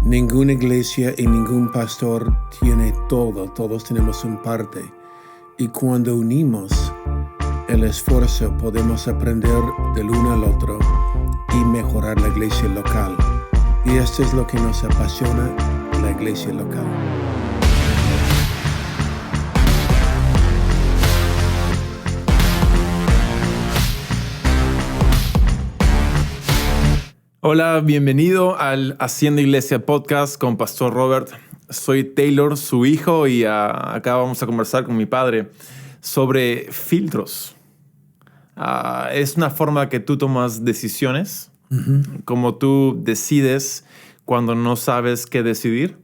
Ninguna iglesia y ningún pastor tiene todo, todos tenemos un parte. Y cuando unimos el esfuerzo podemos aprender del uno al otro y mejorar la iglesia local. Y esto es lo que nos apasiona, la iglesia local. Hola, bienvenido al Haciendo Iglesia Podcast con Pastor Robert. Soy Taylor, su hijo, y acá vamos a conversar con mi padre sobre filtros. Es una forma que tú tomas decisiones, como tú decides cuando no sabes qué decidir.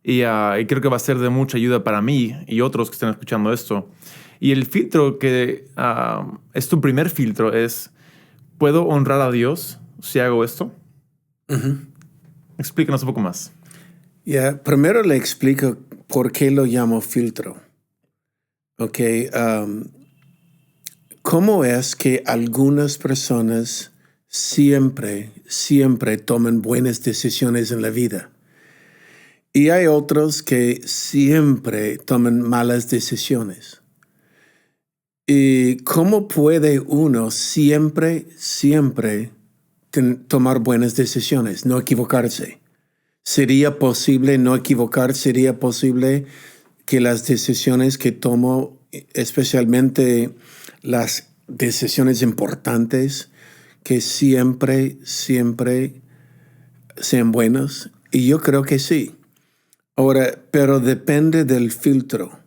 Y creo que va a ser de mucha ayuda para mí y otros que estén escuchando esto. Y el filtro que es tu primer filtro es, ¿puedo honrar a Dios si hago esto? Explícanos un poco más. Primero le explico por qué lo llamo filtro. ¿Cómo es que algunas personas siempre toman buenas decisiones en la vida? Y hay otros que siempre toman malas decisiones. ¿Y cómo puede uno siempre tomar buenas decisiones, no equivocarse? ¿Sería posible no equivocar? ¿Sería posible que las decisiones que tomo, especialmente las decisiones importantes, que siempre sean buenas? Y yo creo que sí. Ahora, pero depende del filtro.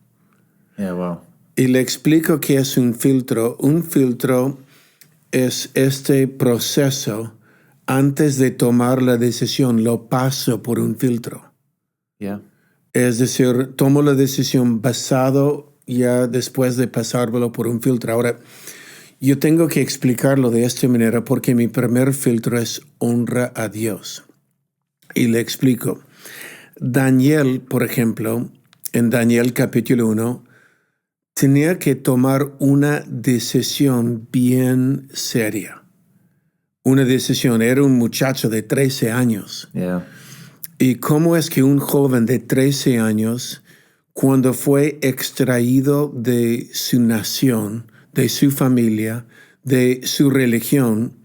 Wow. Y le explico qué es un filtro. Un filtro es este proceso. Antes de tomar la decisión, lo paso por un filtro. Es decir, tomo la decisión basado ya después de pasármelo por un filtro. Ahora, yo tengo que explicarlo de esta manera porque mi primer filtro es honra a Dios. Y le explico. Daniel, por ejemplo, en Daniel capítulo 1, tenía que tomar una decisión bien seria. Una decisión. Era un muchacho de 13 años. ¿Y cómo es que un joven de 13 años, cuando fue extraído de su nación, de su familia, de su religión,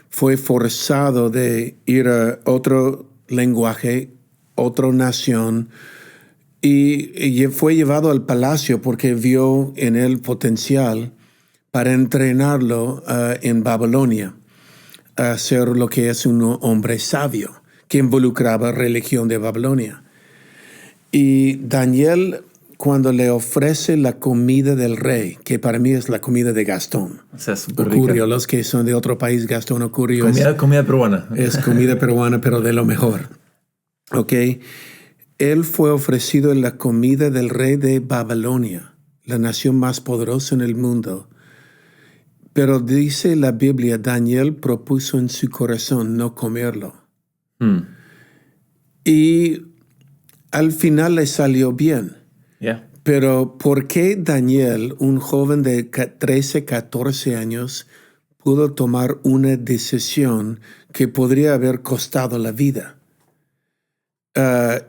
fue forzado de ir a otro lenguaje, otra nación, y fue llevado al palacio porque vio en él potencial para entrenarlo en Babilonia a ser lo que es un hombre sabio, que involucraba religión de Babilonia? Y Daniel, cuando le ofrece la comida del rey, que para mí es la comida de Gastón. O sea, Ocurrió, los que son de otro país, Gastón Ocurrió comida peruana. Es comida peruana, pero de lo mejor. Él fue ofrecido la comida del rey de Babilonia, la nación más poderosa en el mundo. Pero dice la Biblia, Daniel propuso en su corazón no comerlo. Y al final le salió bien. Pero ¿por qué Daniel, un joven de 13, 14 años, pudo tomar una decisión que podría haber costado la vida?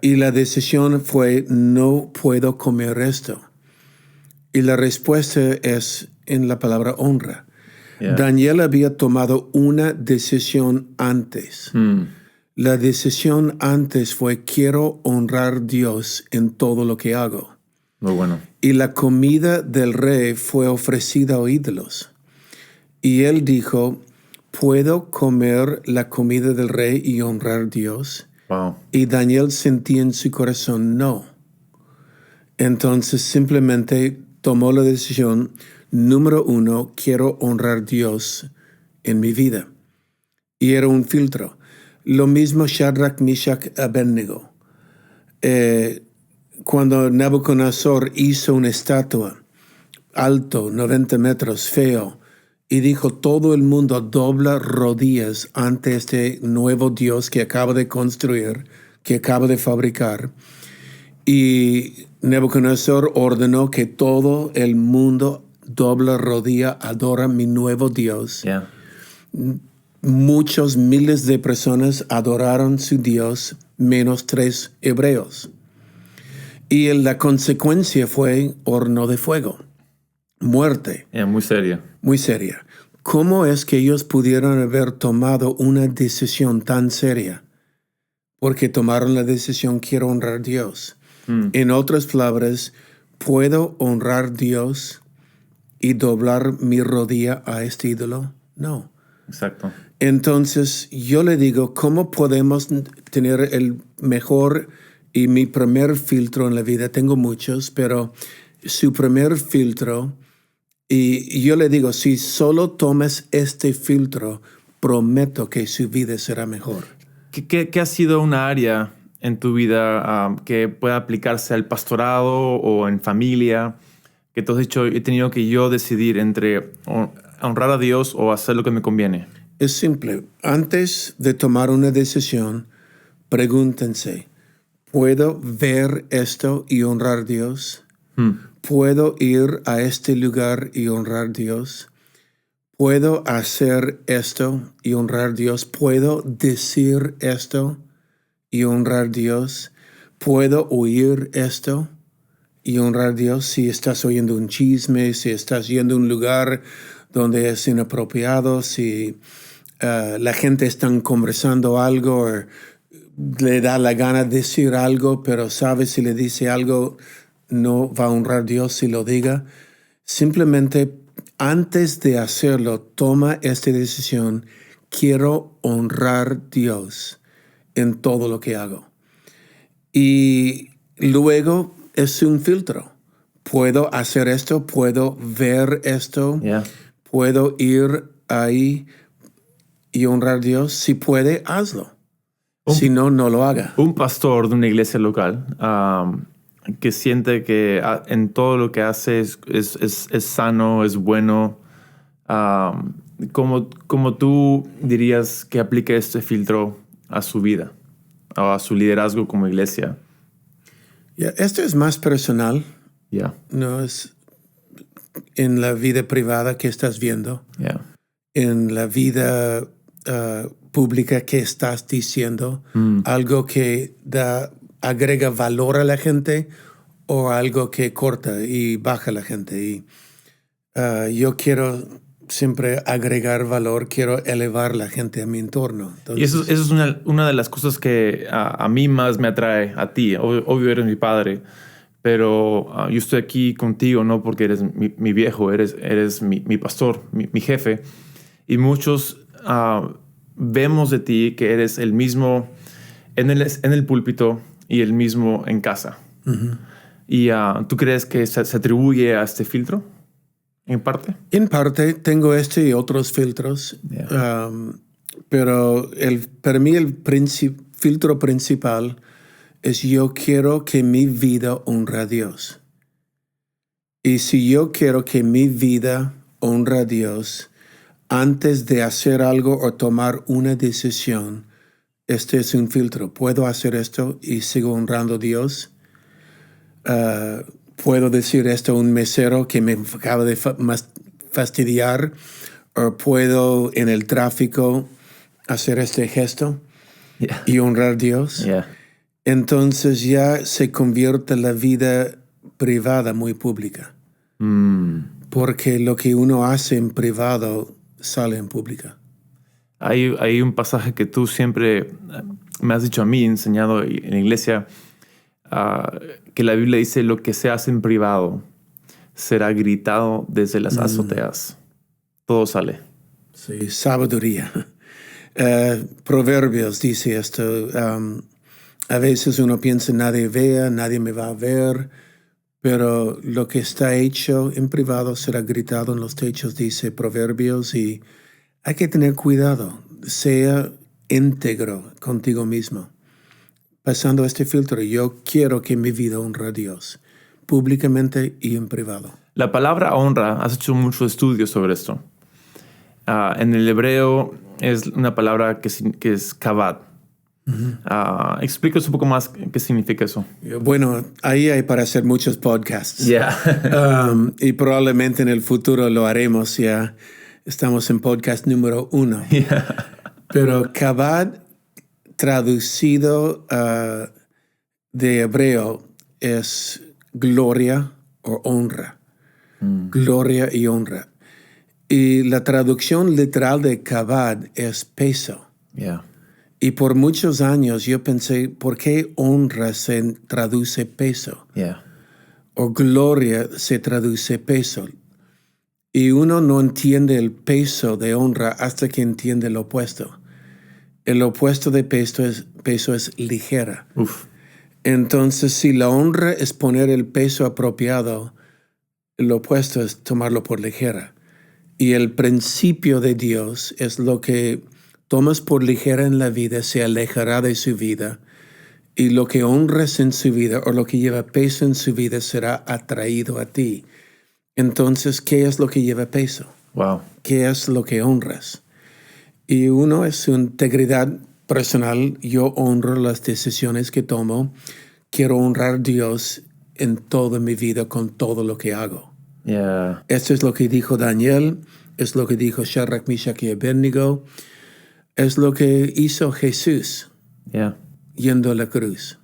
Y la decisión fue, no puedo comer esto. Y la respuesta es en la palabra honra. Daniel había tomado una decisión antes. La decisión antes fue, quiero honrar a Dios en todo lo que hago. Muy bueno. Y la comida del rey fue ofrecida a ídolos. Y él dijo, ¿puedo comer la comida del rey y honrar a Dios? Wow. Y Daniel sentía en su corazón, no. Entonces simplemente tomó la decisión, número 1, quiero honrar a Dios en mi vida. Y era un filtro. Lo mismo Shadrach, Meshach, Abednego. Cuando Nabucodonosor hizo una estatua, alto, 90 metros, feo, y dijo, todo el mundo dobla rodillas ante este nuevo Dios que acaba de construir, que acaba de fabricar. Y Nabucodonosor ordenó que todo el mundo dobla rodilla, adora mi nuevo Dios. muchos miles de personas adoraron su Dios, menos 3 hebreos. Y la consecuencia fue horno de fuego, muerte. Muy seria. Muy seria. ¿Cómo es que ellos pudieron haber tomado una decisión tan seria? Porque tomaron la decisión, quiero honrar a Dios. En otras palabras, ¿puedo honrar a Dios y doblar mi rodilla a este ídolo? No. Exacto. Entonces, yo le digo, ¿cómo podemos tener el mejor y mi primer filtro en la vida? Tengo muchos, pero su primer filtro, y yo le digo, si solo tomas este filtro, prometo que su vida será mejor. ¿Qué ha sido una área en tu vida que pueda aplicarse al pastorado o en familia? Que tú has dicho, he tenido que yo decidir entre honrar a Dios o hacer lo que me conviene. Es simple. Antes de tomar una decisión, pregúntense, ¿puedo ver esto y honrar a Dios? ¿Puedo ir a este lugar y honrar a Dios? ¿Puedo hacer esto y honrar a Dios? ¿Puedo decir esto y honrar a Dios? ¿Puedo oír esto y honrar a Dios? Si estás oyendo un chisme, si estás yendo a un lugar donde es inapropiado, si la gente está conversando algo o le da la gana de decir algo, pero sabe si le dice algo no va a honrar a Dios si lo diga. Simplemente antes de hacerlo, toma esta decisión. Quiero honrar a Dios en todo lo que hago. Y luego es un filtro. Puedo hacer esto, puedo ver esto, puedo ir ahí y honrar a Dios. Si puede, hazlo. Si no, no lo haga. Un pastor de una iglesia local que siente que en todo lo que hace es sano, es bueno. ¿Cómo tú dirías que aplique este filtro a su vida o a su liderazgo como iglesia? Esto es más personal. No es en la vida privada que estás viendo. En la vida pública que estás diciendo. Algo que agrega valor a la gente o algo que corta y baja a la gente. Y yo quiero siempre agregar valor, quiero elevar a la gente a mi entorno. Entonces, y eso es una de las cosas que a mí más me atrae a ti. Obvio eres mi padre, pero yo estoy aquí contigo no porque eres mi viejo, eres mi pastor, mi jefe. Y muchos vemos de ti que eres el mismo en el púlpito y el mismo en casa. ¿Y tú crees que se atribuye a este filtro? ¿En parte? En parte. Tengo este y otros filtros. Pero para mí el filtro principal es yo quiero que mi vida honre a Dios. Y si yo quiero que mi vida honre a Dios, antes de hacer algo o tomar una decisión, este es un filtro. ¿Puedo hacer esto y sigo honrando a Dios? ¿Puedo decir esto a un mesero que me acaba de fastidiar? ¿O puedo en el tráfico hacer este gesto y honrar a Dios? Entonces ya se convierte la vida privada muy pública. Porque lo que uno hace en privado sale en pública. Hay un pasaje que tú siempre me has dicho a mí, enseñado en la iglesia, que la Biblia dice lo que se hace en privado será gritado desde las azoteas. Todo sale. Sí, sabiduría. Proverbios dice esto. A veces uno piensa nadie vea, nadie me va a ver, pero lo que está hecho en privado será gritado en los techos, dice Proverbios, y hay que tener cuidado. Sea íntegro contigo mismo. Pasando este filtro, yo quiero que mi vida honre a Dios, públicamente y en privado. La palabra honra, has hecho muchos estudios sobre esto. En el hebreo es una palabra que es kabad. Explícanos un poco más qué significa eso. Bueno, ahí hay para hacer muchos podcasts. Y probablemente en el futuro lo haremos ya. Estamos en podcast número 1. Pero kabad, traducido de hebreo, es gloria o honra. Gloria y honra. Y la traducción literal de kabad es peso. Yeah. Y por muchos años yo pensé, ¿por qué honra se traduce peso? Yeah. O gloria se traduce peso. Y uno no entiende el peso de honra hasta que entiende el opuesto. El opuesto de peso es ligera. Uf. Entonces, si la honra es poner el peso apropiado, el opuesto es tomarlo por ligera. Y el principio de Dios es lo que tomas por ligera en la vida se alejará de su vida. Y lo que honras en su vida o lo que lleva peso en su vida será atraído a ti. Entonces, ¿qué es lo que lleva peso? Wow. ¿Qué es lo que honras? Y uno es su integridad personal. Yo honro las decisiones que tomo. Quiero honrar a Dios en toda mi vida con todo lo que hago. Yeah. Esto es lo que dijo Daniel, es lo que dijo Shadrach, Meshach y Abednego, es lo que hizo Jesús Yeah. yendo a la cruz.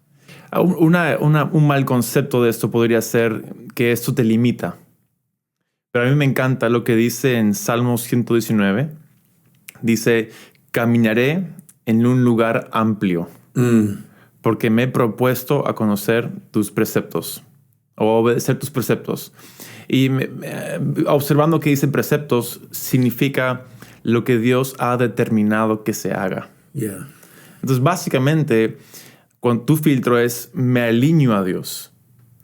Un mal concepto de esto podría ser que esto te limita. Pero a mí me encanta lo que dice en Salmos 119. Dice, caminaré en un lugar amplio, porque me he propuesto a conocer tus preceptos o obedecer tus preceptos. Y observando que dice preceptos, significa lo que Dios ha determinado que se haga. Yeah. Entonces, básicamente, cuando tu filtro es, me alineo a Dios.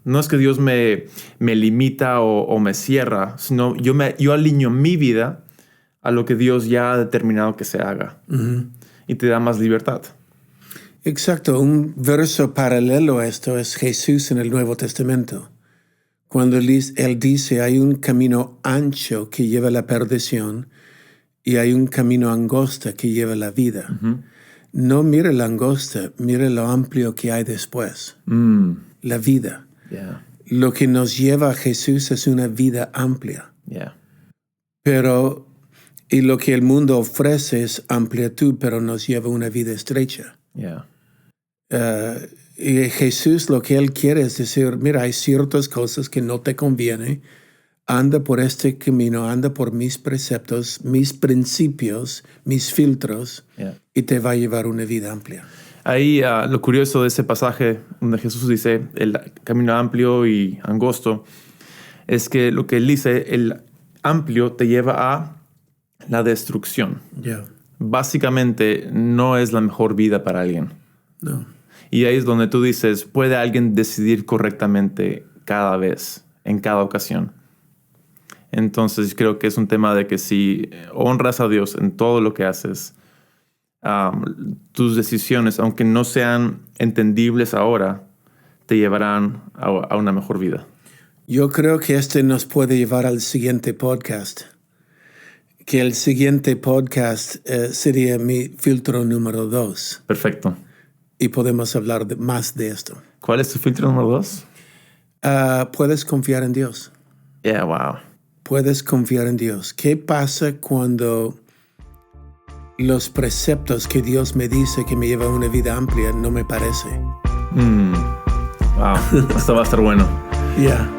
No es que Dios me limita o me cierra, sino yo alineo mi vida a lo que Dios ya ha determinado que se haga. Y te da más libertad. Exacto. Un verso paralelo a esto es Jesús en el Nuevo Testamento. Cuando él dice, hay un camino ancho que lleva a la perdición y hay un camino angosta que lleva a la vida. No mire la angosta, mire lo amplio que hay después. La vida. Yeah. Lo que nos lleva a Jesús es una vida amplia. Yeah. Pero, y lo que el mundo ofrece es amplitud, pero nos lleva a una vida estrecha. Yeah. Y Jesús lo que Él quiere es decir, mira, hay ciertas cosas que no te conviene. Anda por este camino, anda por mis preceptos, mis principios, mis filtros, y te va a llevar una vida amplia. Ahí lo curioso de ese pasaje donde Jesús dice el camino amplio y angosto es que lo que él dice, el amplio te lleva a la destrucción. Yeah. Básicamente no es la mejor vida para alguien. No. Y ahí es donde tú dices, ¿puede alguien decidir correctamente cada vez, en cada ocasión? Entonces creo que es un tema de que si honras a Dios en todo lo que haces, tus decisiones, aunque no sean entendibles ahora, te llevarán a una mejor vida. Yo creo que este nos puede llevar al siguiente podcast. Que el siguiente podcast sería mi filtro número 2. Perfecto. Y podemos hablar más de esto. ¿Cuál es tu filtro número 2? Puedes confiar en Dios. Yeah, wow. Puedes confiar en Dios. ¿Qué pasa cuando los preceptos que Dios me dice que me lleva a una vida amplia no me parece? Wow, esto va a estar bueno. Yeah.